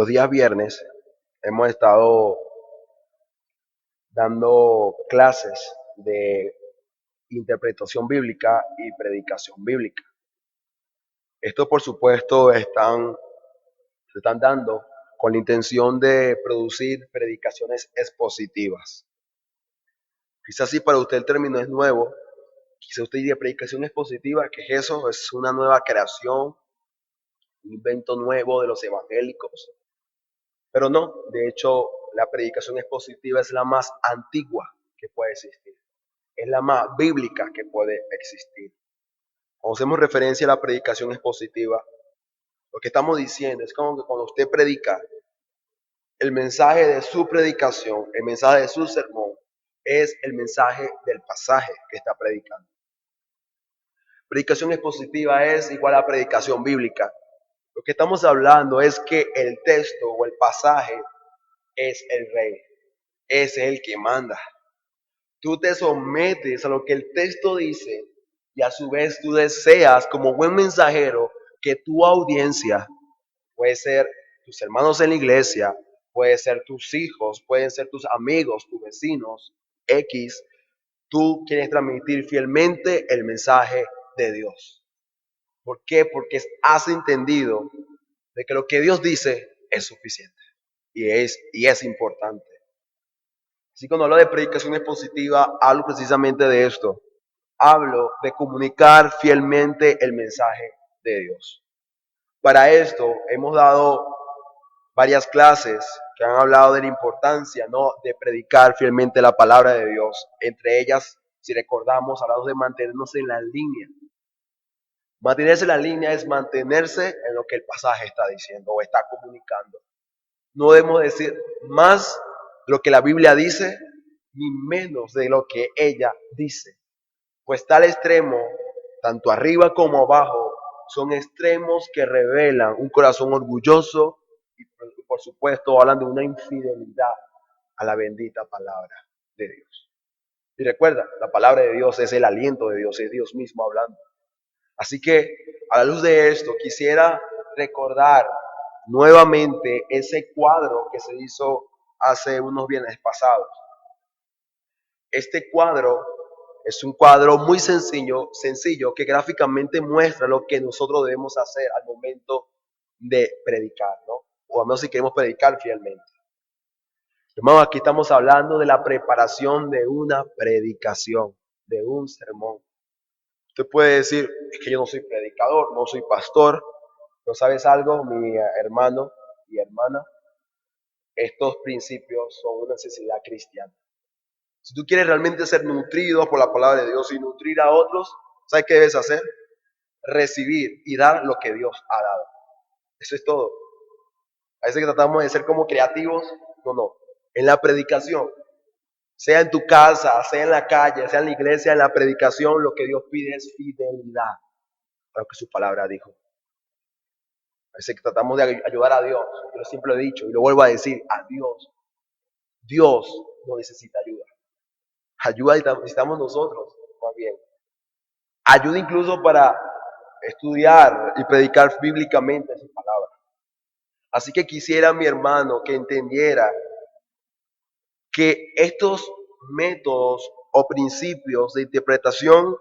los días viernes hemos estado dando clases de interpretación bíblica y predicación bíblica. Esto, por supuesto, se están dando con la intención de producir predicaciones expositivas. Quizás si para usted el término es nuevo, quizás usted diría predicación expositiva, ¿qué es eso? Es una nueva creación, un invento nuevo de los evangélicos. Pero no, de hecho, la predicación expositiva es la más antigua que puede existir. Es la más bíblica que puede existir. Cuando hacemos referencia a la predicación expositiva, lo que estamos diciendo es como que cuando usted predica, el mensaje de su predicación, el mensaje de su sermón, es el mensaje del pasaje que está predicando. Predicación expositiva es igual a predicación bíblica. Lo que estamos hablando es que el texto o el pasaje es el rey, es el que manda. Tú te sometes a lo que el texto dice y a su vez tú deseas como buen mensajero que tu audiencia, puede ser tus hermanos en la iglesia, puede ser tus hijos, pueden ser tus amigos, tus vecinos, X, tú quieres transmitir fielmente el mensaje de Dios. ¿Por qué? Porque has entendido de que lo que Dios dice es suficiente y es importante. Así que cuando hablo de predicación expositiva, hablo precisamente de esto. Hablo de comunicar fielmente el mensaje de Dios. Para esto hemos dado varias clases que han hablado de la importancia, ¿no?, de predicar fielmente la palabra de Dios. Entre ellas, si recordamos, hablamos de mantenernos en la línea. Mantenerse en la línea es mantenerse en lo que el pasaje está diciendo o está comunicando. No debemos decir más de lo que la Biblia dice, ni menos de lo que ella dice. Pues tal extremo, tanto arriba como abajo, son extremos que revelan un corazón orgulloso y por supuesto hablan de una infidelidad a la bendita palabra de Dios. Y recuerda, la palabra de Dios es el aliento de Dios, es Dios mismo hablando. Así que a la luz de esto quisiera recordar nuevamente ese cuadro que se hizo hace unos viernes pasados. Este cuadro es un cuadro muy sencillo que gráficamente muestra lo que nosotros debemos hacer al momento de predicar, ¿no? O al menos si queremos predicar fielmente. Hermano, aquí estamos hablando de la preparación de una predicación, de un sermón. Usted puede decir, es que yo no soy predicador, no soy pastor, pero ¿sabes algo, mi hermano y hermana? Estos principios son una necesidad cristiana. Si tú quieres realmente ser nutrido por la palabra de Dios y nutrir a otros, ¿sabes qué debes hacer? Recibir y dar lo que Dios ha dado. Eso es todo. A veces que tratamos de ser como creativos, no. En la predicación, sea en tu casa, sea en la calle, sea en la iglesia, en la predicación, lo que Dios pide es fidelidad a lo que su palabra dijo. A veces que tratamos de ayudar a Dios, yo siempre lo he dicho y lo vuelvo a decir, a Dios. Dios no necesita ayuda. Ayuda necesitamos nosotros, más bien. Ayuda incluso para estudiar y predicar bíblicamente su palabra. Así que quisiera, mi hermano, que entendiera que estos métodos o principios de interpretación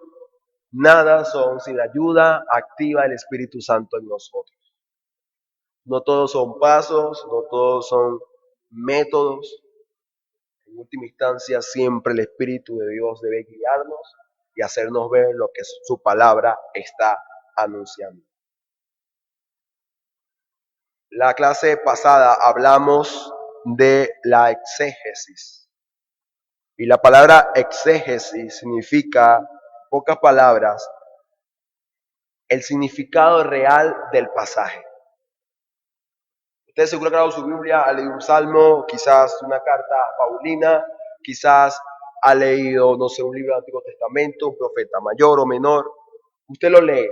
nada son sin la ayuda activa del Espíritu Santo en nosotros. No todos son pasos, no todos son métodos. En última instancia, siempre el Espíritu de Dios debe guiarnos y hacernos ver lo que su palabra está anunciando. La clase pasada hablamos de la exégesis. Y la palabra exégesis significa, en pocas palabras, el significado real del pasaje. Usted seguro que ha dado su Biblia, ha leído un salmo, quizás una carta paulina, quizás ha leído, no sé, un libro del Antiguo Testamento, un profeta mayor o menor. Usted lo lee,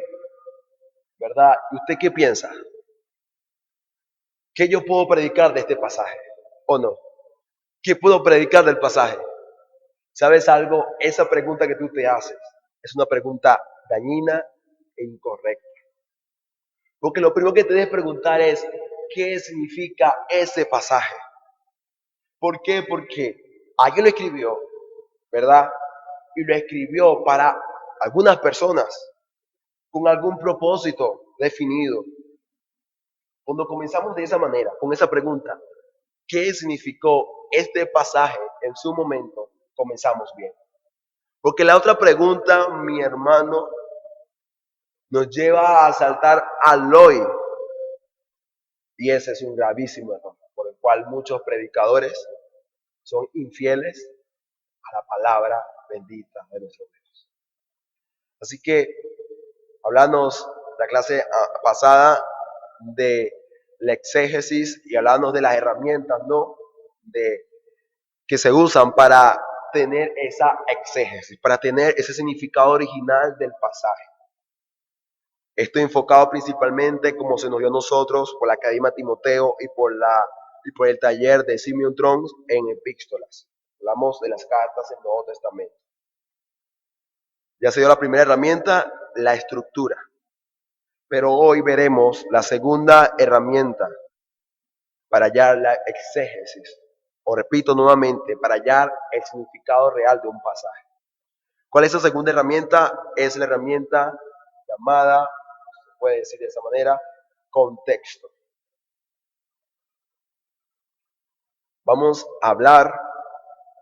¿verdad? ¿Y usted qué piensa? ¿Qué yo puedo predicar de este pasaje? ¿O no? ¿Qué puedo predicar del pasaje? ¿Sabes algo? Esa pregunta que tú te haces es una pregunta dañina e incorrecta. Porque lo primero que te debes preguntar es, qué significa ese pasaje. ¿Por qué? Porque alguien lo escribió, ¿verdad? Y lo escribió para algunas personas, con algún propósito definido. Cuando comenzamos de esa manera, con esa pregunta, ¿qué significó este pasaje en su momento? Comenzamos bien. Porque la otra pregunta, mi hermano, nos lleva a saltar al hoy. Y ese es un gravísimo error, por el cual muchos predicadores son infieles a la palabra bendita de nuestro Dios. Así que, hablamos la clase pasada de la exégesis y hablamos de las herramientas, ¿no? Que se usan para tener esa exégesis, para tener ese significado original del pasaje. Estoy enfocado principalmente, como se nos dio a nosotros, por la Academia Timoteo y por el taller de Simeon Trons en epístolas. Hablamos de las cartas del Nuevo Testamento. Ya se dio la primera herramienta, la estructura. Pero hoy veremos la segunda herramienta para hallar la exégesis. O repito nuevamente, para hallar el significado real de un pasaje. ¿Cuál es esa segunda herramienta? Es la herramienta llamada, se puede decir de esa manera, contexto. Vamos a hablar,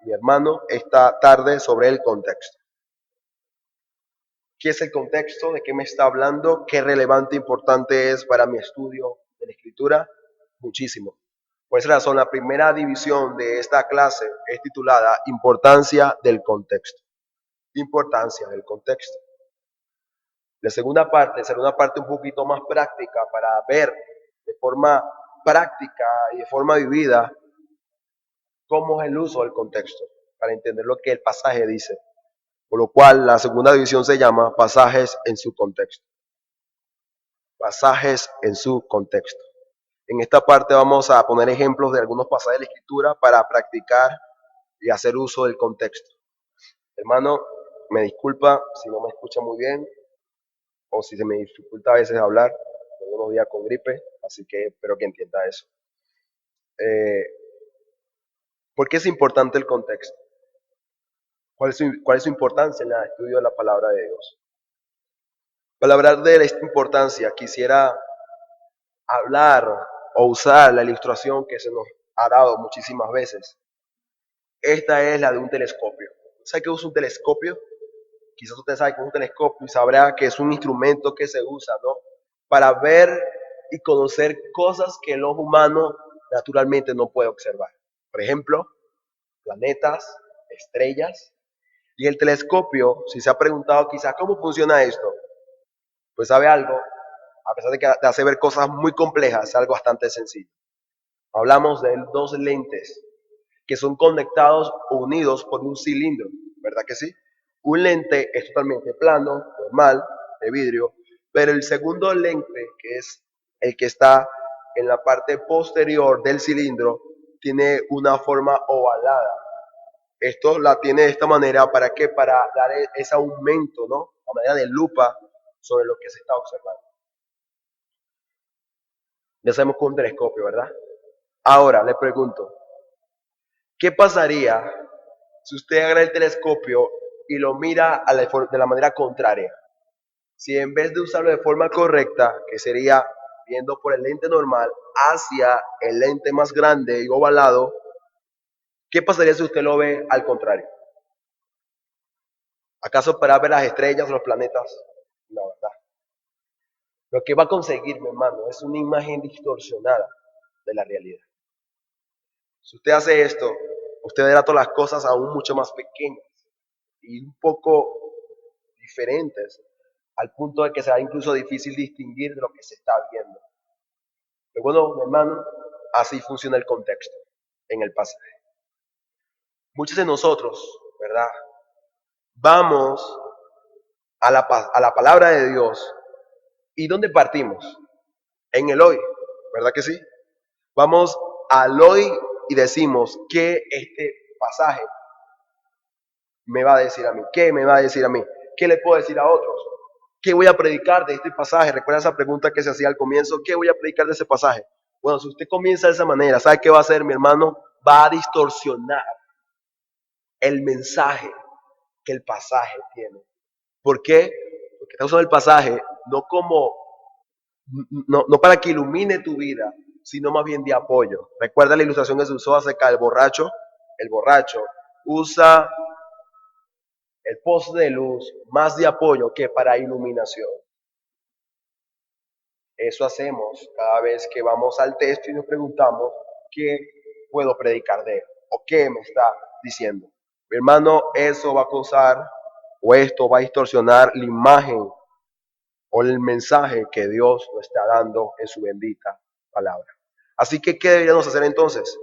mi hermano, esta tarde sobre el contexto. ¿Qué es el contexto? ¿De qué me está hablando? ¿Qué relevante e importante es para mi estudio de la escritura? Muchísimo. Por esa razón, la primera división de esta clase es titulada Importancia del contexto. Importancia del contexto. La segunda parte será una parte un poquito más práctica para ver de forma práctica y de forma vivida cómo es el uso del contexto, para entender lo que el pasaje dice. Por lo cual la segunda división se llama pasajes en su contexto. Pasajes en su contexto. En esta parte vamos a poner ejemplos de algunos pasajes de la Escritura para practicar y hacer uso del contexto. Hermano, me disculpa si no me escucha muy bien o si se me dificulta a veces hablar. Tengo unos días con gripe, así que espero que entienda eso. ¿Por qué es importante el contexto? ¿Cuál es su importancia en el estudio de la palabra de Dios? Para hablar de esta importancia, quisiera hablar o usar la ilustración que se nos ha dado muchísimas veces. Esta es la de un telescopio. ¿Sabe qué es un telescopio? Quizás usted sabe que es un telescopio y sabrá que es un instrumento que se usa, ¿no? Para ver y conocer cosas que el ojo humano naturalmente no puede observar. Por ejemplo, planetas, estrellas. Y el telescopio, si se ha preguntado quizás cómo funciona esto, pues sabe algo, a pesar de que te hace ver cosas muy complejas, es algo bastante sencillo. Hablamos de dos lentes que son conectados o unidos por un cilindro, ¿verdad que sí? Un lente es totalmente plano, normal, de vidrio, pero el segundo lente, que es el que está en la parte posterior del cilindro, tiene una forma ovalada. Esto la tiene de esta manera, ¿para qué? Para dar ese aumento, ¿no? A manera de lupa sobre lo que se está observando. Ya sabemos con un telescopio, ¿verdad? Ahora le pregunto, ¿qué pasaría si usted agarra el telescopio y lo mira de la manera contraria? Si en vez de usarlo de forma correcta, que sería viendo por el lente normal hacia el lente más grande y ovalado, ¿qué pasaría si usted lo ve al contrario? ¿Acaso para ver las estrellas o los planetas? No, ¿verdad? Lo que va a conseguir, mi hermano, es una imagen distorsionada de la realidad. Si usted hace esto, usted verá todas las cosas aún mucho más pequeñas y un poco diferentes, al punto de que será incluso difícil distinguir de lo que se está viendo. Pero bueno, mi hermano, así funciona el contexto en el pasaje. Muchos de nosotros, ¿verdad? Vamos a la palabra de Dios. ¿Y dónde partimos? En el hoy, ¿verdad que sí? Vamos al hoy y decimos que este pasaje me va a decir a mí. ¿Qué me va a decir a mí? ¿Qué le puedo decir a otros? ¿Qué voy a predicar de este pasaje? Recuerda esa pregunta que se hacía al comienzo. ¿Qué voy a predicar de ese pasaje? Bueno, si usted comienza de esa manera, ¿sabe qué va a hacer, mi hermano? Va a distorsionar el mensaje que el pasaje tiene. ¿Por qué? Porque está usando el pasaje no para que ilumine tu vida, sino más bien de apoyo. ¿Recuerda la ilustración que se usó acerca del borracho? El borracho usa el poste de luz más de apoyo que para iluminación. Eso hacemos cada vez que vamos al texto y nos preguntamos qué puedo predicar de él o qué me está diciendo. Mi hermano, eso va a causar o esto va a distorsionar la imagen o el mensaje que Dios nos está dando en su bendita palabra. Así que, ¿qué deberíamos hacer entonces?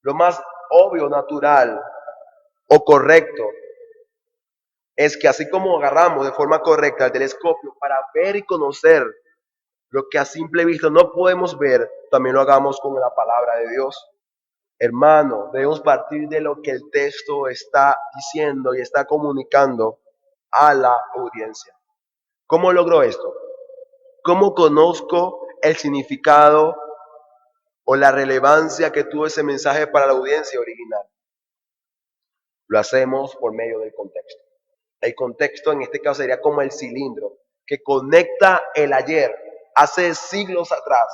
Lo más obvio, natural o correcto es que así como agarramos de forma correcta el telescopio para ver y conocer lo que a simple vista no podemos ver, también lo hagamos con la palabra de Dios. Hermano, debemos partir de lo que el texto está diciendo y está comunicando a la audiencia. ¿Cómo logro esto? ¿Cómo conozco el significado o la relevancia que tuvo ese mensaje para la audiencia original? Lo hacemos por medio del contexto. El contexto en este caso sería como el cilindro que conecta el ayer, hace siglos atrás.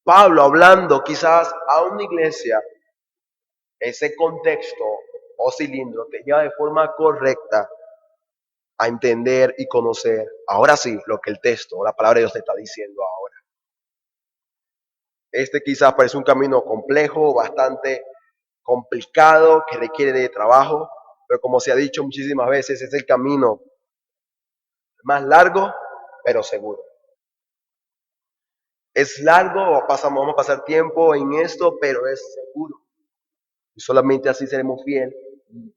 Pablo hablando quizás a una iglesia, ese contexto o cilindro te lleva de forma correcta a entender y conocer, ahora sí, lo que el texto o la palabra de Dios te está diciendo ahora. Este quizás parece un camino complejo, bastante complicado, que requiere de trabajo, pero como se ha dicho muchísimas veces, es el camino más largo, pero seguro. Es largo, vamos a pasar tiempo en esto, pero es seguro. Y solamente así seremos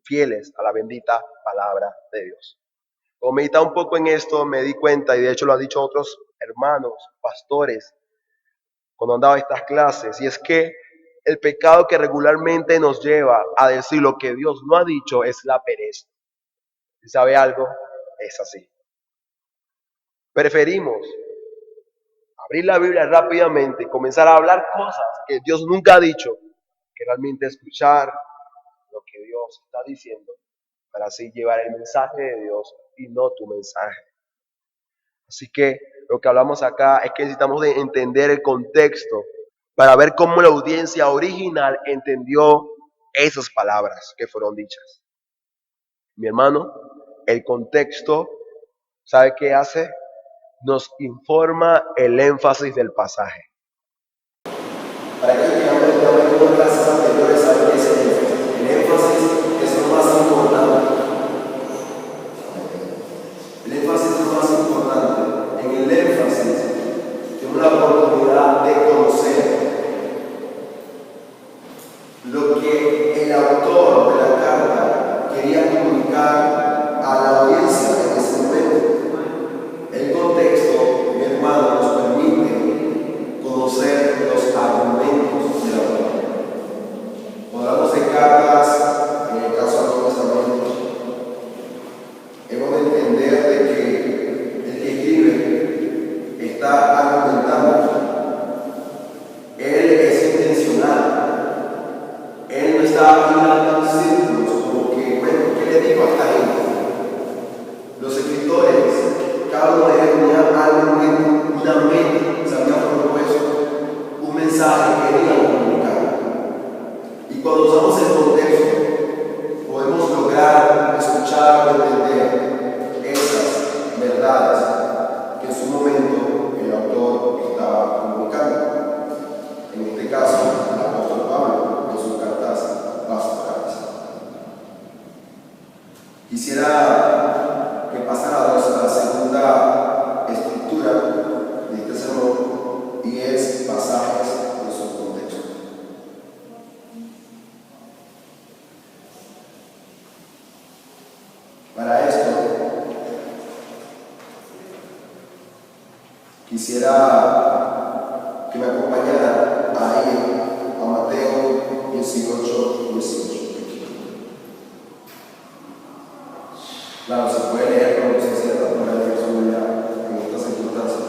fieles a la bendita palabra de Dios. Como meditaba un poco en esto, me di cuenta, y de hecho lo han dicho otros hermanos, pastores, cuando han dado estas clases, y es que el pecado que regularmente nos lleva a decir lo que Dios no ha dicho es la pereza. Si sabe algo, es así. Preferimos abrir la Biblia rápidamente y comenzar a hablar cosas que Dios nunca ha dicho, que realmente escuchar lo que Dios está diciendo, para así llevar el mensaje de Dios y no tu mensaje. Así que lo que hablamos acá es que necesitamos de entender el contexto para ver cómo la audiencia original entendió esas palabras que fueron dichas. Mi hermano, el contexto, ¿sabe qué hace? Nos informa el énfasis del pasaje. Para aquellos que han tenido clases anteriores, saben que el énfasis es lo más importante. El énfasis es lo más importante. En el énfasis tenemos la oportunidad de conocer lo que el autor de la carta quería comunicar a la audiencia en ese momento. El contexto, mi hermano, nos permite conocer los argumentos del autor. Cuando hablamos de cartas, en el caso del Nuevo Testamento, hemos de entender de que el que escribe está argumentando. Él es intencional. Él no está mirando en círculos como que, bueno, ¿qué le digo a esta gente? Los escritores, cada uno de ellos tenía algo, una mente, se había propuesto un mensaje que querían comunicar. Y cuando usamos el contexto, podemos lograr escuchar o entender esas verdades que en su momento el autor estaba comunicando. En este caso, el apóstol Pablo, en sus cartas pastorales. Quisiera que pasáramos a la segunda estructura de este sermón, y es pasajes en su contexto. Para esto, quisiera que me acompañara ahí a Mateo 18:18. Claro, se puede leer, pero no sé si es la primera vez que en estas circunstancias.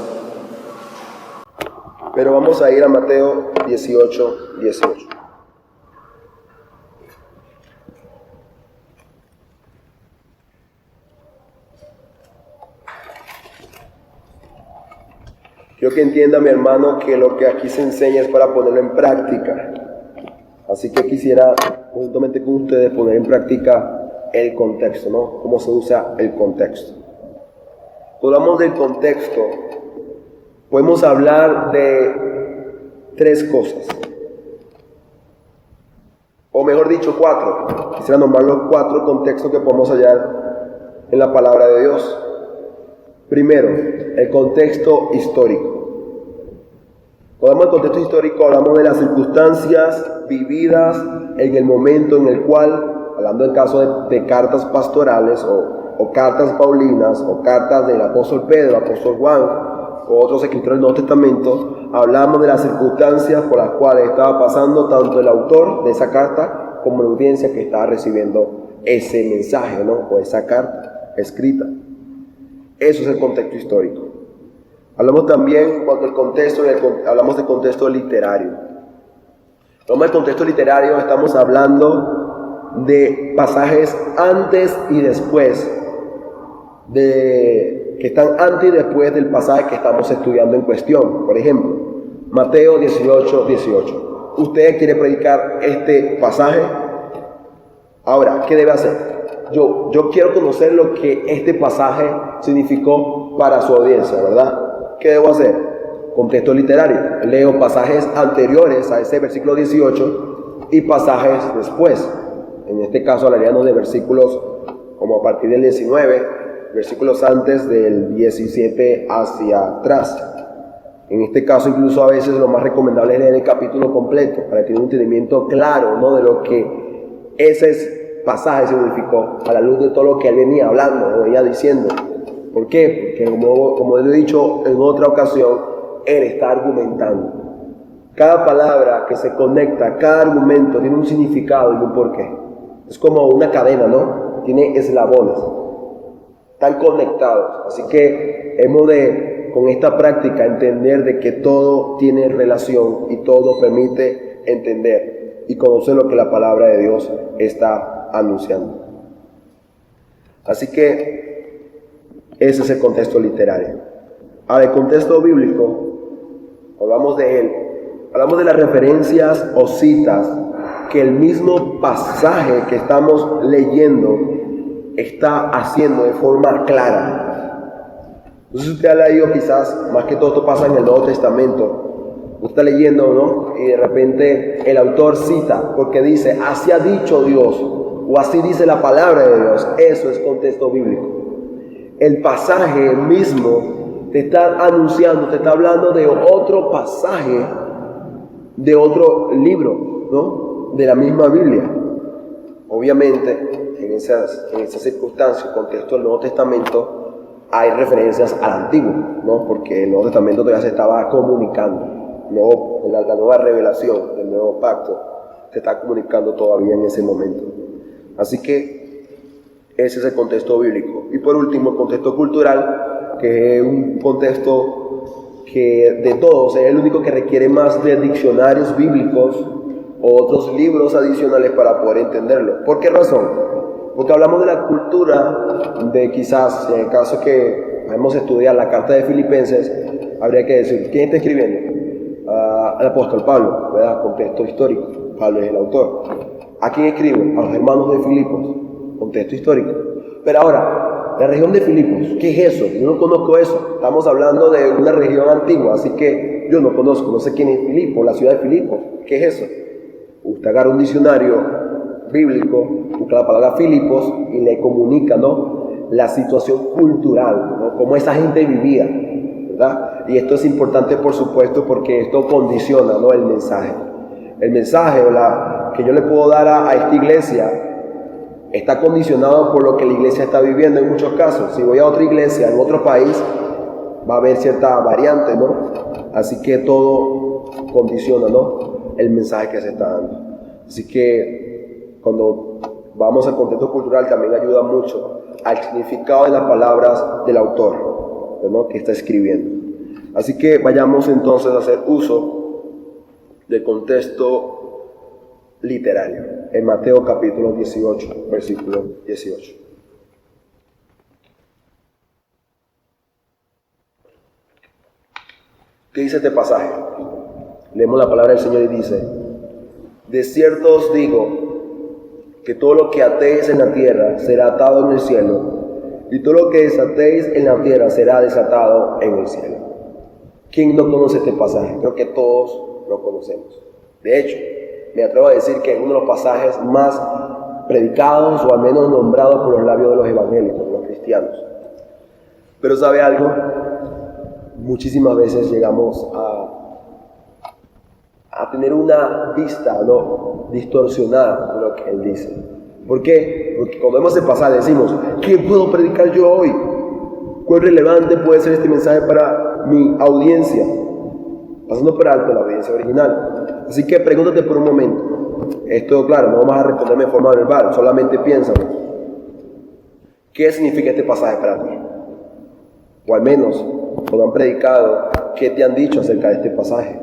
pero vamos a ir a Mateo 18:18. Quiero que entienda, mi hermano, que lo que aquí se enseña es para ponerlo en práctica. Así que quisiera, juntamente con ustedes, poner en práctica el contexto, ¿no? Cómo se usa el contexto. Cuando hablamos del contexto, podemos hablar de tres cosas. O mejor dicho, cuatro. Quisiera nombrar los cuatro contextos que podemos hallar en la palabra de Dios. Primero, el contexto histórico. Cuando hablamos del contexto histórico, hablamos de las circunstancias vividas en el momento en el cual, hablando en caso de cartas pastorales o cartas paulinas o cartas del apóstol Pedro, apóstol Juan o otros escritores del Nuevo Testamento, hablamos de las circunstancias por las cuales estaba pasando tanto el autor de esa carta como la audiencia que estaba recibiendo ese mensaje, ¿no? O esa carta escrita. Eso es el contexto histórico. Hablamos también, cuando hablamos de contexto literario. Hablamos del contexto literario, estamos hablando de pasajes antes y después, que están antes y después del pasaje que estamos estudiando en cuestión. Por ejemplo, Mateo 18:18. ¿Usted quiere predicar este pasaje? Ahora, ¿qué debe hacer? Yo quiero conocer lo que este pasaje significó para su audiencia, ¿verdad? ¿Qué debo hacer? Contexto literario. Leo pasajes anteriores a ese versículo 18 y pasajes después. En este caso hablaríamos de versículos como a partir del 19, versículos antes del 17 hacia atrás. En este caso incluso a veces lo más recomendable es leer el capítulo completo para tener un entendimiento claro, ¿no?, de lo que ese pasaje significó a la luz de todo lo que él venía hablando, lo venía diciendo. ¿Por qué? Porque como lo he dicho en otra ocasión, él está argumentando. Cada palabra que se conecta, cada argumento tiene un significado y un porqué. Es como una cadena, ¿no? Tiene eslabones. Están conectados. Así que hemos de, con esta práctica, entender de que todo tiene relación y todo permite entender y conocer lo que la palabra de Dios está anunciando. Así que ese es el contexto literario. Ahora, el contexto bíblico, hablamos de él, hablamos de las referencias o citas que el mismo pasaje que estamos leyendo está haciendo de forma clara. Entonces usted ha leído quizás, más que todo esto pasa en el Nuevo Testamento, usted está leyendo, ¿no? Y de repente el autor cita, porque dice, así ha dicho Dios, o así dice la palabra de Dios. Eso es contexto bíblico. El pasaje mismo te está anunciando, te está hablando de otro pasaje, de otro libro, ¿no?, de la misma Biblia. Obviamente, en esas circunstancias, contexto del Nuevo Testamento, hay referencias al Antiguo, ¿no?, porque el Nuevo Testamento todavía se estaba comunicando, ¿no? La nueva revelación del nuevo pacto se está comunicando todavía en ese momento. Así que ese es el contexto bíblico. Y por último, el contexto cultural, que es un contexto que de todos es el único que requiere más de diccionarios bíblicos o otros libros adicionales para poder entenderlo. ¿Por qué razón? Porque hablamos de la cultura de, quizás, en el caso que hemos estudiado la carta de Filipenses, habría que decir, ¿quién está escribiendo? El apóstol Pablo, ¿verdad? Contexto histórico. Pablo es el autor. ¿A quién escribe? A los hermanos de Filipos. Contexto histórico. Pero ahora, la región de Filipos, ¿qué es eso? Yo no conozco eso. Estamos hablando de una región antigua, así que yo no conozco, no sé quién es Filipos, la ciudad de Filipos. ¿Qué es eso? Usted agarra un diccionario bíblico, busca la palabra Filipos y le comunica, ¿no?, la situación cultural, ¿no?, cómo esa gente vivía, ¿verdad? Y esto es importante, por supuesto, porque esto condiciona, ¿no?, el mensaje. El mensaje que yo le puedo dar a esta iglesia está condicionado por lo que la iglesia está viviendo en muchos casos. Si voy a otra iglesia en otro país, va a haber cierta variante, ¿no? Así que todo condiciona, ¿no?, el mensaje que se está dando. Así que cuando vamos al contexto cultural también ayuda mucho al significado de las palabras del autor, ¿no?, que está escribiendo. Así que vayamos entonces a hacer uso del contexto literario en Mateo capítulo 18, versículo 18. ¿Qué dice este pasaje? Leemos la palabra del Señor y dice: de cierto os digo que todo lo que atéis en la tierra será atado en el cielo, y todo lo que desatéis en la tierra será desatado en el cielo. ¿Quién no conoce este pasaje? Creo que todos lo conocemos. De hecho, me atrevo a decir que es uno de los pasajes más predicados o al menos nombrados por los labios de los evangélicos, los cristianos. Pero ¿sabe algo? Muchísimas veces llegamos a tener una vista distorsionada de lo que él dice. ¿Por qué? Porque cuando vemos el pasaje decimos: ¿qué puedo predicar yo hoy? ¿Cuán relevante puede ser este mensaje para mi audiencia? Pasando por alto la audiencia original. Así que pregúntate por un momento. Esto, claro, no vamos a responderme de forma verbal, solamente piénsalo. ¿Qué significa este pasaje para ti? O al menos, cuando han predicado, ¿qué te han dicho acerca de este pasaje?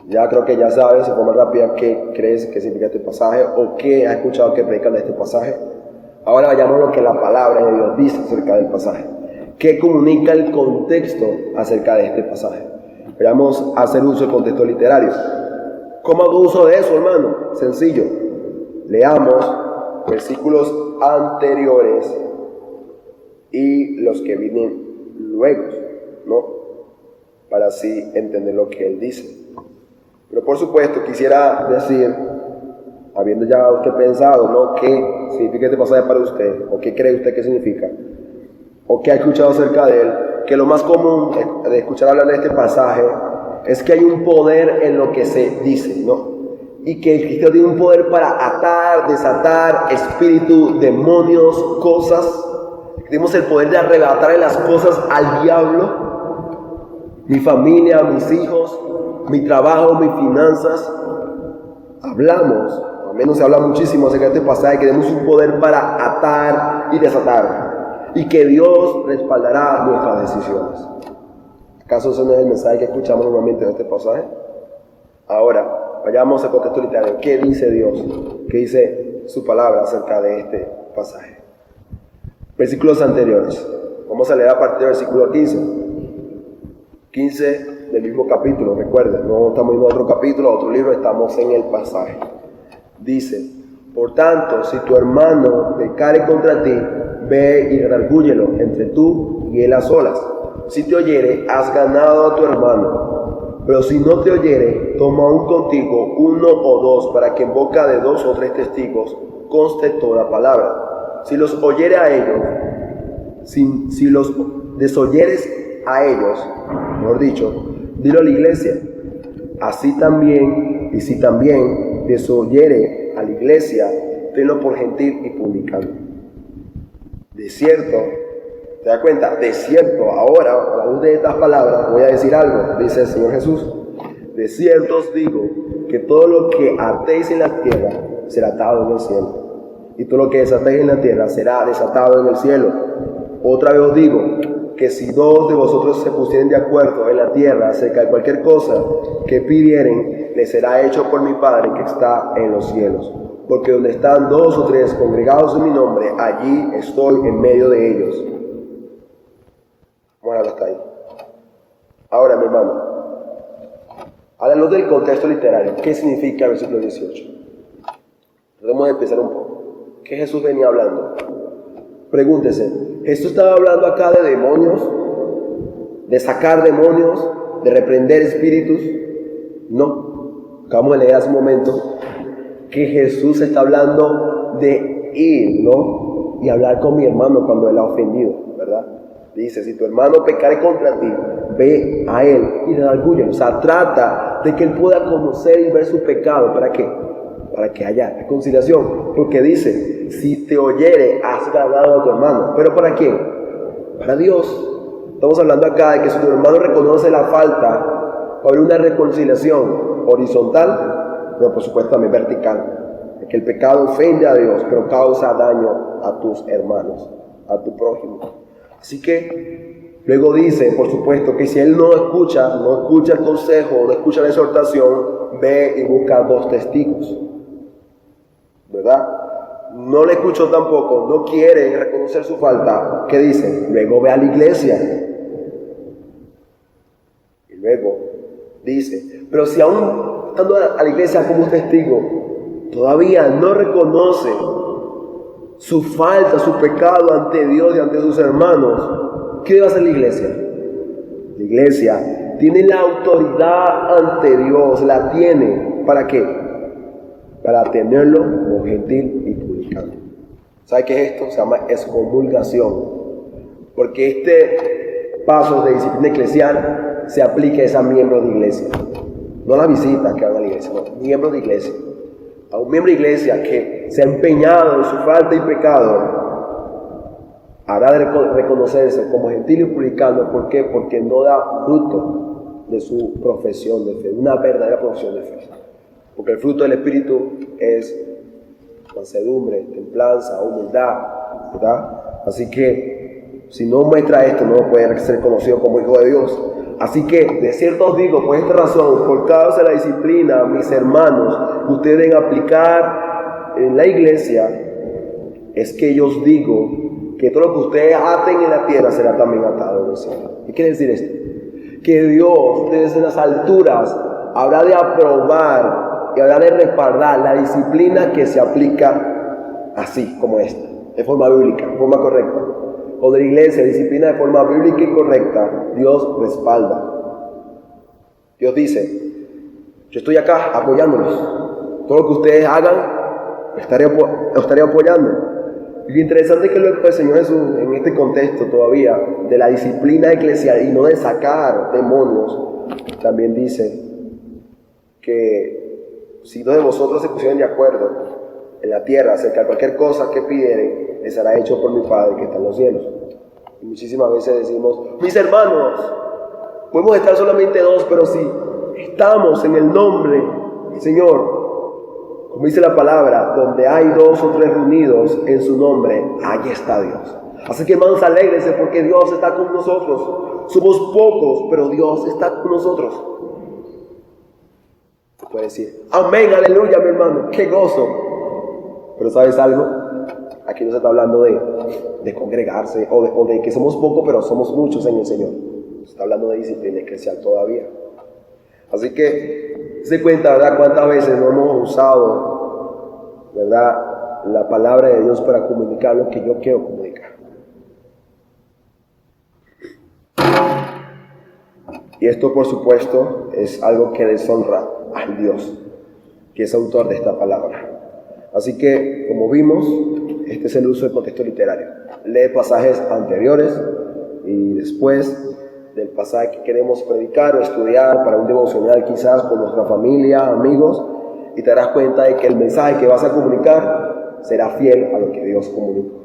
Ya creo que ya sabes de forma rápida qué crees que significa este pasaje o qué has escuchado que predican de este pasaje. Ahora vayamos a lo que la palabra de Dios dice acerca del pasaje. ¿Qué comunica el contexto acerca de este pasaje? Vayamos a hacer uso del contexto literario. ¿Cómo hago uso de eso, hermano? Sencillo. Leamos versículos anteriores y los que vienen luego, ¿no? Para así entender lo que él dice. Pero por supuesto quisiera decir, habiendo ya usted pensado, ¿no?, qué significa este pasaje para usted, o qué cree usted que significa, o qué ha escuchado acerca de él, que lo más común de escuchar hablar de este pasaje es que hay un poder en lo que se dice, ¿no? Y que el cristiano tiene un poder para atar, desatar espíritus, demonios, cosas. Tenemos el poder de arrebatarle las cosas al diablo, mi familia, mis hijos, mi trabajo, mis finanzas. Hablamos, al menos se habla muchísimo acerca de este pasaje, que tenemos un poder para atar y desatar, y que Dios respaldará nuestras decisiones. ¿Acaso ese no es el mensaje que escuchamos normalmente de este pasaje? Ahora, vayamos al contexto literario. ¿Qué dice Dios? ¿Qué dice su palabra acerca de este pasaje? Versículos anteriores. Vamos a leer a partir del versículo 15. 15 del mismo capítulo, recuerden, no estamos en otro capítulo, otro libro, estamos en el pasaje. Dice: por tanto, si tu hermano pecare contra ti, ve y redargúyelo entre tú y él a solas. Si te oyere, has ganado a tu hermano. Pero si no te oyere, toma aún contigo uno o dos, para que en boca de 2 o 3 testigos conste toda palabra. Si los oyere a ellos, si los desoyeres a ellos, mejor dicho, dilo a la iglesia. Así también, y si también desoyere a la iglesia, tenlo por gentil y publicano. De cierto, ¿te das cuenta? De cierto, ahora, a la luz de estas palabras, voy a decir algo, dice el Señor Jesús. De cierto os digo que todo lo que atéis en la tierra será atado en el cielo, y todo lo que desatéis en la tierra será desatado en el cielo. Otra vez os digo que si 2 de vosotros se pusieren de acuerdo en la tierra acerca de cualquier cosa que pidieren, les será hecho por mi Padre que está en los cielos. Porque donde están 2 o 3 congregados en mi nombre, allí estoy en medio de ellos. Bueno, hasta ahí. Ahora, mi hermano, a la luz del contexto literario, ¿qué significa el versículo 18? Debemos empezar un poco. ¿Qué Jesús venía hablando? Pregúntese, ¿Jesús estaba hablando acá de demonios? ¿De sacar demonios? ¿De reprender espíritus? No. Acabamos de leer hace un momento que Jesús está hablando de ir, ¿no? Y hablar con mi hermano cuando él ha ofendido, ¿verdad? Dice: si tu hermano pecare contra ti, ve a él y redargúyelo. O sea, trata de que él pueda conocer y ver su pecado. ¿Para qué? Para que haya reconciliación. Porque dice: si te oyere, has ganado a tu hermano. ¿Pero para quién? Para Dios. Estamos hablando acá de que si tu hermano reconoce la falta, va a haber una reconciliación horizontal, pero por supuesto también vertical. De que el pecado ofende a Dios, pero causa daño a tus hermanos, a tu prójimo. Así que Luego dice, por supuesto, que si él no escucha el consejo, no escucha la exhortación, ve y busca 2 testigos, ¿verdad? No le escuchó tampoco, no quiere reconocer su falta. ¿Qué dice? Luego ve a la iglesia. Y luego dice, pero si aún estando a la iglesia como un testigo, todavía no reconoce su falta, su pecado ante Dios y ante sus hermanos, ¿qué debe hacer la iglesia? La iglesia tiene la autoridad ante Dios, la tiene. ¿Para qué? Para tenerlo como gentil y publicano. ¿Sabe qué es esto? Se llama excomulgación. Porque este paso de disciplina eclesial se aplica a esos miembros de iglesia. No a la visita que van a la iglesia, no, miembros de iglesia. A un miembro de iglesia que se ha empeñado en su falta y pecado, habrá de reconocerse como gentil y publicano. ¿Por qué? Porque no da fruto de su profesión de fe, una verdadera profesión de fe. Porque el fruto del Espíritu es mansedumbre, templanza, humildad, ¿verdad? Así que si no muestra esto, no puede ser conocido como hijo de Dios. Así que, de cierto os digo, por esta razón, por causa de la disciplina, mis hermanos, que ustedes deben aplicar en la iglesia, es que yo os digo que todo lo que ustedes aten en la tierra será también atado en el cielo. ¿Qué quiere decir esto? Que Dios desde las alturas habrá de aprobar y habrá de respaldar la disciplina que se aplica así como esta, de forma bíblica, de forma correcta. Cuando la iglesia disciplina de forma bíblica y correcta, Dios respalda. Dios dice, yo estoy acá apoyándolos. Todo lo que ustedes hagan, estaré apoyando. Y lo interesante es que lo que el Señor Jesús, en este contexto todavía, de la disciplina eclesial y no de sacar demonios, también dice que si dos de vosotros se pusieran de acuerdo en la tierra acerca de cualquier cosa que pidieren, les será hecho por mi Padre que está en los cielos. Y muchísimas veces decimos, mis hermanos, podemos estar solamente 2, pero si estamos en el nombre del Señor, como dice la palabra, donde hay 2 o 3 reunidos en su nombre, allí está Dios. Así que hermanos, alégrense porque Dios está con nosotros. Somos pocos, pero Dios está con nosotros. Puede decir, amén, aleluya, mi hermano, qué gozo. Pero ¿sabes algo? Aquí no se está hablando de congregarse o de que somos pocos, pero somos muchos en el Señor. Se está hablando de disciplina eclesial todavía. Así que se cuenta, ¿verdad?, cuántas veces no hemos usado, ¿verdad?, la palabra de Dios para comunicar lo que yo quiero comunicar. Y esto, por supuesto, es algo que deshonra al Dios, que es autor de esta palabra. Así que, como vimos, este es el uso del contexto literario. Lee pasajes anteriores y después del pasaje que queremos predicar o estudiar para un devocional quizás con nuestra familia, amigos, y te darás cuenta de que el mensaje que vas a comunicar será fiel a lo que Dios comunicó.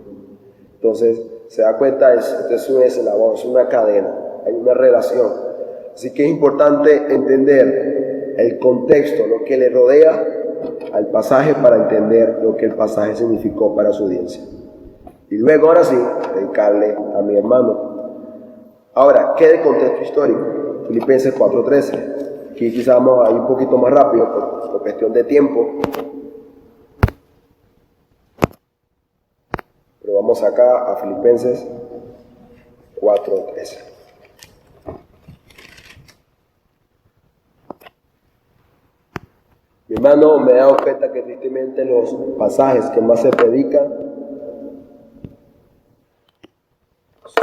Entonces, se da cuenta, esto es un eslabón, es una cadena, hay una relación. Así que es importante entender el contexto, lo que le rodea al pasaje para entender lo que el pasaje significó para su audiencia. Y luego, ahora sí, dedicarle a mi hermano. Ahora, ¿qué de contexto histórico? Filipenses 4:13. Aquí quizás vamos a ir un poquito más rápido por cuestión de tiempo. Pero vamos acá a Filipenses 4:13. Mi hermano, me he dado cuenta que tristemente los pasajes que más se predican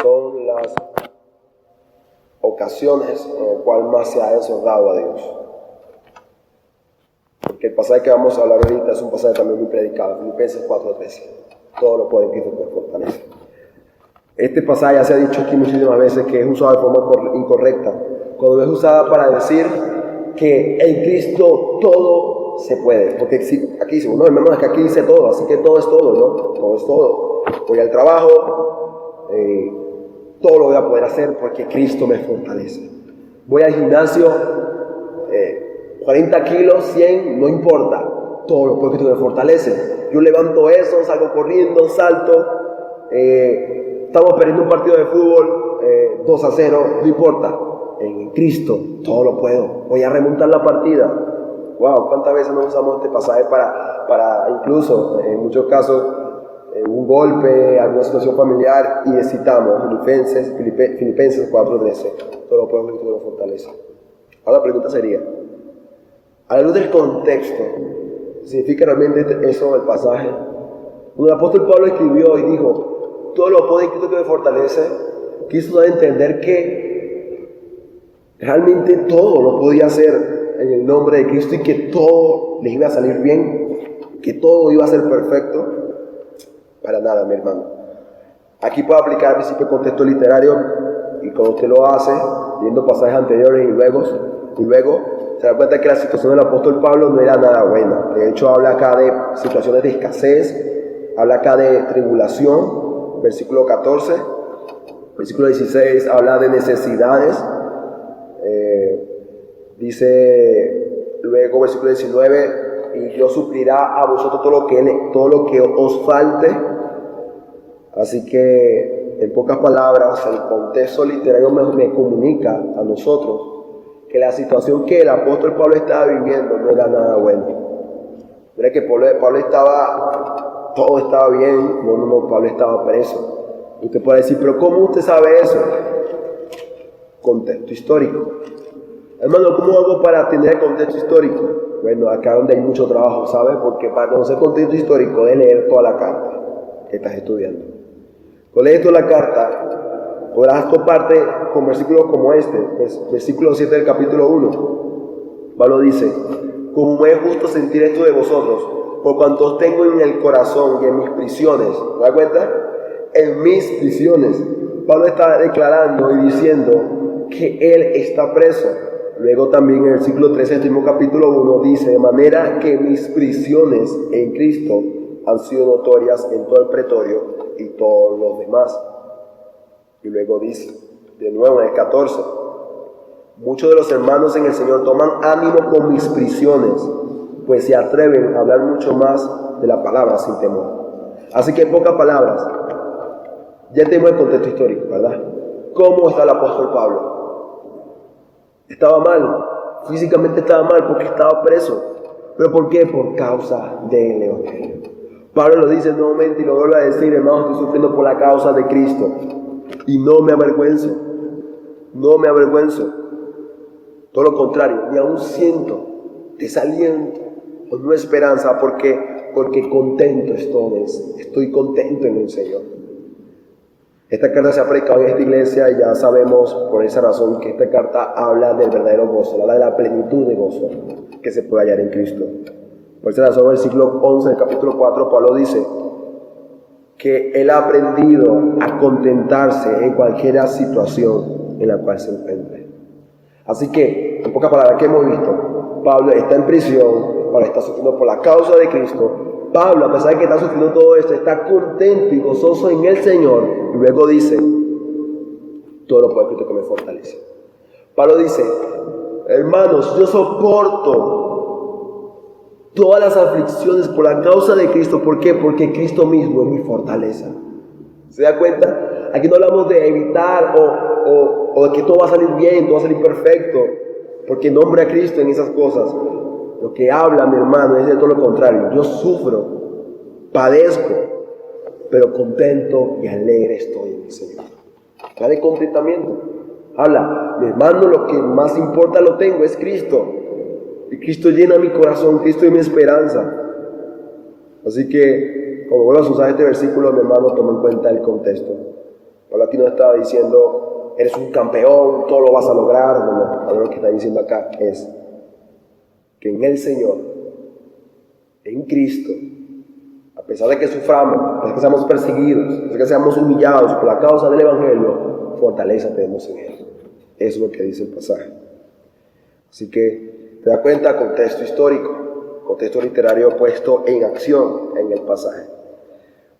son las ocasiones en las cuales más se ha deshonrado a Dios. Porque el pasaje que vamos a hablar ahorita es un pasaje también muy predicado, Filipenses 4:13. Todo lo puede en Cristo que fortalece. Este pasaje ya se ha dicho aquí muchísimas veces que es usado de forma incorrecta. Cuando es usada para decir que en Cristo todo se puede. Porque aquí dice, no, hermano, es que aquí dice todo, así que todo es todo, ¿no? Todo es todo. Voy al trabajo, todo lo voy a poder hacer porque Cristo me fortalece. Voy al gimnasio, 40 kilos, 100, no importa. Todo lo puedo, Cristo me fortalece. Yo levanto eso, salgo corriendo, salto. Estamos perdiendo un partido de fútbol, 2-0, no importa. En Cristo todo lo puedo. Voy a remontar la partida. Wow, ¿cuántas veces no usamos este pasaje para incluso, en muchos casos, un golpe, alguna situación familiar, y citamos Filipenses 4:13. Todo lo puedo en Cristo que me fortalece. Ahora la pregunta sería, a la luz del contexto, ¿significa realmente eso el pasaje? Cuando el apóstol Pablo escribió y dijo, todo lo puedo en Cristo que me fortalece, quiso dar a entender que realmente todo lo podía hacer en el nombre de Cristo y que todo les iba a salir bien, que todo iba a ser perfecto. Para nada, mi hermano. Aquí puedo aplicar el principio de contexto literario, y cuando usted lo hace, viendo pasajes anteriores y luego se da cuenta que la situación del apóstol Pablo no era nada buena. De hecho, habla acá de situaciones de escasez, habla acá de tribulación, versículo 14, versículo 16 habla de necesidades, dice luego versículo 19, y Dios suplirá a vosotros todo lo que os falte. Así que, en pocas palabras, el contexto literario me comunica a nosotros que la situación que el apóstol Pablo estaba viviendo no era nada buena. Mira que Pablo estaba, todo estaba bien. No, Pablo estaba preso. Usted puede decir, pero ¿cómo usted sabe eso? Contexto histórico. Hermano, ¿cómo hago para tener contexto histórico? Bueno, acá donde hay mucho trabajo, ¿sabe? Porque para conocer contexto histórico es leer toda la carta que estás estudiando. Cuando lees toda la carta, podrás toparte con versículos como este, versículo 7 del capítulo 1. Pablo dice, como me es justo sentir esto de vosotros, por cuanto os tengo en el corazón y en mis prisiones. ¿Te das cuenta? En mis prisiones. Pablo está declarando y diciendo que él está preso. Luego también en el versículo 13 del mismo capítulo 1 dice, de manera que mis prisiones en Cristo han sido notorias en todo el pretorio y todos los demás. Y luego dice, de nuevo en el 14, muchos de los hermanos en el Señor toman ánimo con mis prisiones, pues se atreven a hablar mucho más de la palabra sin temor. Así que en pocas palabras, ya tenemos el contexto histórico, ¿verdad? ¿Cómo está el apóstol Pablo? Estaba mal, físicamente estaba mal porque estaba preso. ¿Pero por qué? Por causa del Evangelio. Pablo lo dice nuevamente y lo vuelve a decir, hermanos, estoy sufriendo por la causa de Cristo. Y no me avergüenzo. Todo lo contrario, ni aún siento desaliento o no esperanza, porque contento estoy contento en el Señor. Esta carta se ha predicado en esta iglesia y ya sabemos por esa razón que esta carta habla del verdadero gozo, habla de la plenitud de gozo que se puede hallar en Cristo. Por esa razón, en el versículo 11 del capítulo 4, Pablo dice que él ha aprendido a contentarse en cualquier situación en la cual se encuentre. Así que, en pocas palabras, ¿qué hemos visto? Pablo está en prisión, Pablo está sufriendo por la causa de Cristo. Pablo, a pesar de que está sufriendo todo esto, está contento y gozoso en el Señor. Y luego dice, todo lo puedo en Cristo que me fortalece. Pablo dice, hermanos, yo soporto todas las aflicciones por la causa de Cristo. ¿Por qué? Porque Cristo mismo es mi fortaleza. ¿Se da cuenta? Aquí no hablamos de evitar o de que todo va a salir bien, todo va a salir perfecto, porque nombra a Cristo en esas cosas. Lo que habla, mi hermano, es de todo lo contrario. Yo sufro, padezco, pero contento y alegre estoy en el Señor. Habla de contentamiento. Habla, mi hermano, lo que más importa lo tengo, es Cristo. Y Cristo llena mi corazón, Cristo es mi esperanza. Así que, como vuelvo a usar este versículo, mi hermano, toma en cuenta el contexto. Pablo aquí no estaba diciendo, eres un campeón, todo lo vas a lograr. No, lo que está diciendo acá es que en el Señor, en Cristo, a pesar de que suframos, a pesar de que seamos perseguidos, a pesar de que seamos humillados por la causa del Evangelio, fortaleza tenemos en Él. Eso es lo que dice el pasaje. Así que, te das cuenta, contexto histórico, contexto literario puesto en acción en el pasaje.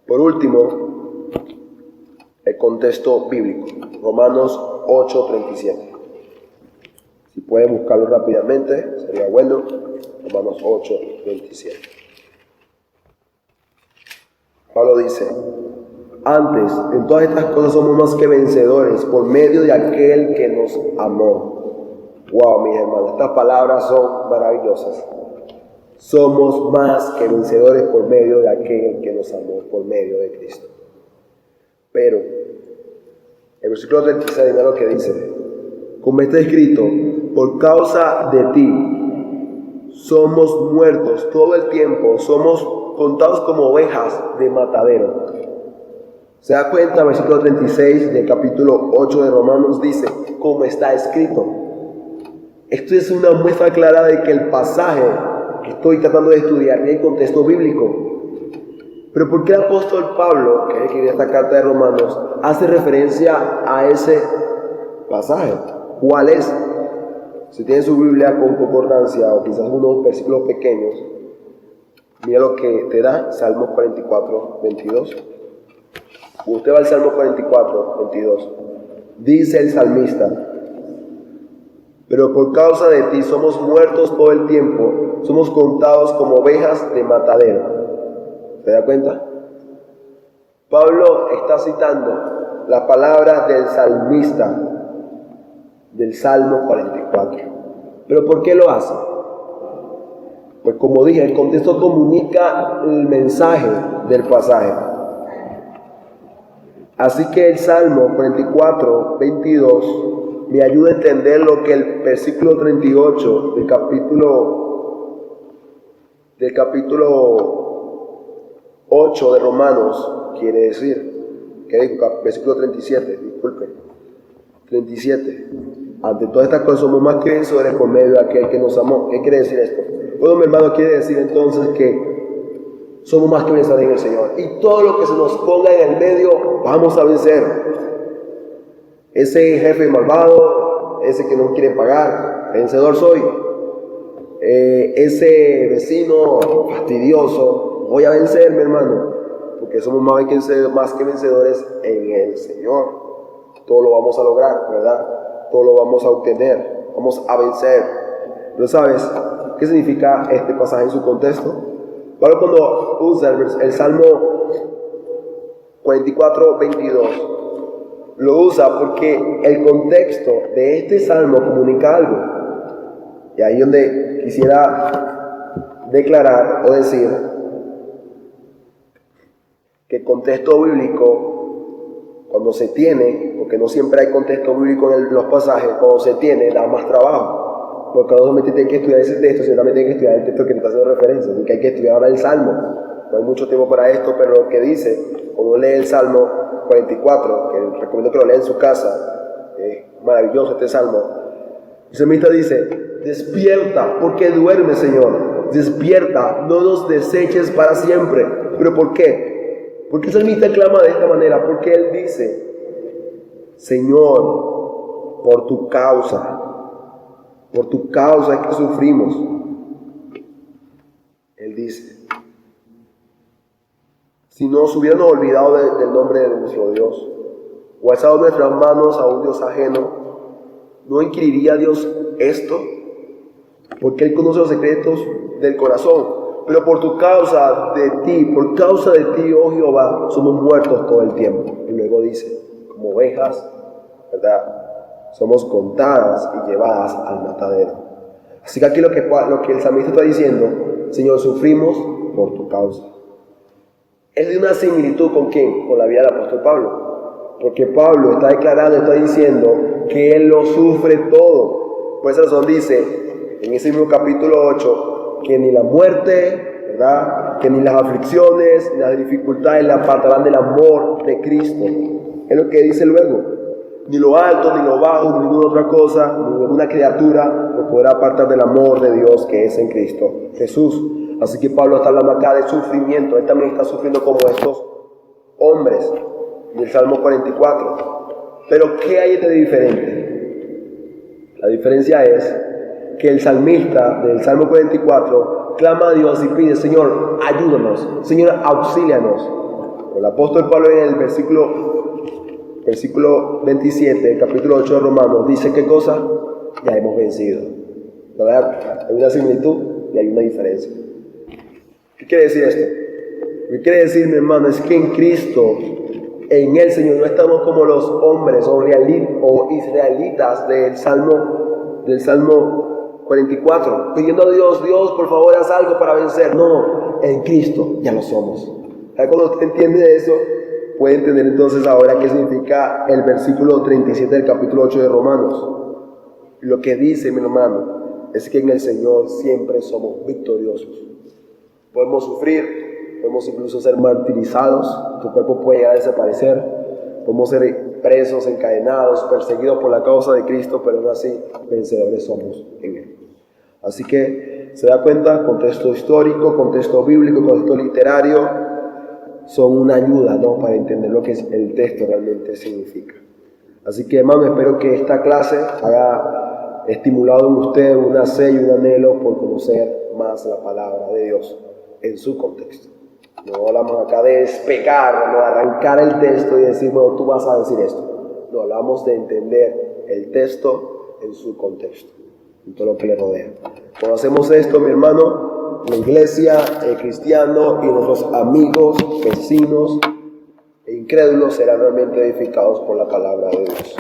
Por último, el contexto bíblico, Romanos 8:37. Si pueden buscarlo rápidamente, sería bueno. Romanos 8:27. Pablo dice, Antes, en todas estas cosas somos más que vencedores por medio de aquel que nos amó. Wow, mis hermanos, estas palabras son maravillosas. Somos más que vencedores por medio de aquel que nos amó, por medio de Cristo. Pero, el versículo 36 mira lo que dice. Como está escrito, por causa de ti somos muertos todo el tiempo, somos contados como ovejas de matadero. ¿Se da cuenta? Versículo 36 del capítulo 8 de Romanos dice, como está escrito. Esto es una muestra clara de que el pasaje que estoy tratando de estudiar tiene contexto bíblico. Pero ¿por qué el apóstol Pablo, que escribe esta carta de Romanos, hace referencia a ese pasaje? ¿Cuál es? Si tiene su Biblia con concordancia o quizás unos versículos pequeños, mira lo que te da Salmos 44, 22. Usted va al Salmo 44, 22. Dice el salmista, pero por causa de ti somos muertos todo el tiempo, somos contados como ovejas de matadero. ¿Se da cuenta? Pablo está citando las palabras del salmista del Salmo 44. ¿Pero por qué lo hace? Pues como dije, el contexto comunica el mensaje del pasaje. Así que el Salmo 44, 22 me ayuda a entender lo que el versículo 38 del capítulo 8 de Romanos quiere decir. ¿Qué digo? Versículo 37, disculpe. 37. Ante todas estas cosas somos más que vencedores por medio de aquel que nos amó. ¿Qué quiere decir esto? Bueno, mi hermano, quiere decir entonces que somos más que vencedores en el Señor. Y todo lo que se nos ponga en el medio, vamos a vencer. Ese jefe malvado, ese que no quiere pagar, vencedor soy. Ese vecino fastidioso, voy a vencer, mi hermano. Porque somos más que vencedores en el Señor. Todo lo vamos a lograr, ¿verdad? Todo lo vamos a obtener, vamos a vencer. Pero ¿sabes qué significa este pasaje en su contexto? Pablo cuando usa el Salmo 44, 22, lo usa porque el contexto de este Salmo comunica algo. Y ahí donde quisiera declarar o decir que el contexto bíblico, cuando se tiene, porque no siempre hay contexto bíblico en los pasajes, cuando se tiene, da más trabajo. Porque no solamente tiene que estudiar ese texto, sino también tiene que estudiar el texto que te está haciendo referencia. Así que hay que estudiar ahora el Salmo. No hay mucho tiempo para esto, pero lo que dice, cuando lee el Salmo 44, que recomiendo que lo lea en su casa, es maravilloso este Salmo. El salmista dice, despierta, porque duermes, Señor. Despierta, no nos deseches para siempre. ¿Pero por qué? Porque el salmista clama de esta manera, porque él dice, Señor, por tu causa es que sufrimos. Él dice, si nos hubiéramos olvidado del nombre de nuestro Dios, o alzado nuestras manos a un Dios ajeno, ¿no inquiriría Dios esto? Porque Él conoce los secretos del corazón. Pero por tu causa de ti, por causa de ti, oh Jehová, somos muertos todo el tiempo. Y luego dice, como ovejas, ¿verdad? Somos contadas y llevadas al matadero. Así que aquí lo que el salmista está diciendo, Señor, sufrimos por tu causa. Es de una similitud ¿con quién? Con la vida del apóstol Pablo. Porque Pablo está declarando, está diciendo que él lo sufre todo. Por esa razón dice, en ese mismo capítulo 8, que ni la muerte, ¿verdad?, que ni las aflicciones, ni las dificultades le apartarán del amor de Cristo. Es lo que dice luego. Ni lo alto, ni lo bajo, ni ninguna otra cosa, ni ninguna criatura lo podrá apartar del amor de Dios que es en Cristo Jesús. Así que Pablo está hablando acá de sufrimiento. Él también está sufriendo como estos hombres del Salmo 44. Pero ¿qué hay de diferente? La diferencia es que el salmista del Salmo 44 clama a Dios y pide, Señor, ayúdanos, Señor, auxílianos. El apóstol Pablo en el versículo 27 del capítulo 8 de Romanos dice, ¿qué cosa? Ya hemos vencido. ¿Verdad? Hay una similitud y hay una diferencia. ¿Qué quiere decir esto? Lo que quiere decir, mi hermano, es que en Cristo en el Señor. No estamos como los hombres o israelitas del Salmo 44, pidiendo a Dios, Dios, por favor, haz algo para vencer. No, en Cristo ya lo somos. Cuando usted entiende eso, puede entender entonces ahora qué significa el versículo 37 del capítulo 8 de Romanos. Lo que dice, mi hermano, es que en el Señor siempre somos victoriosos. Podemos sufrir, podemos incluso ser martirizados, tu cuerpo puede llegar a desaparecer, podemos ser presos, encadenados, perseguidos por la causa de Cristo, pero aún así vencedores somos en Él. Así que se da cuenta, contexto histórico, contexto bíblico, contexto literario, son una ayuda, ¿no?, para entender lo que el texto realmente significa. Así que, hermano, espero que esta clase haya estimulado en usted una sed y un anhelo por conocer más la palabra de Dios en su contexto. No hablamos acá de despegar, no de arrancar el texto y decir, bueno, tú vas a decir esto. No, hablamos de entender el texto en su contexto, en todo lo que le rodea. Cuando hacemos esto, mi hermano, la iglesia, el cristiano y nuestros amigos, vecinos e incrédulos serán realmente edificados por la palabra de Dios.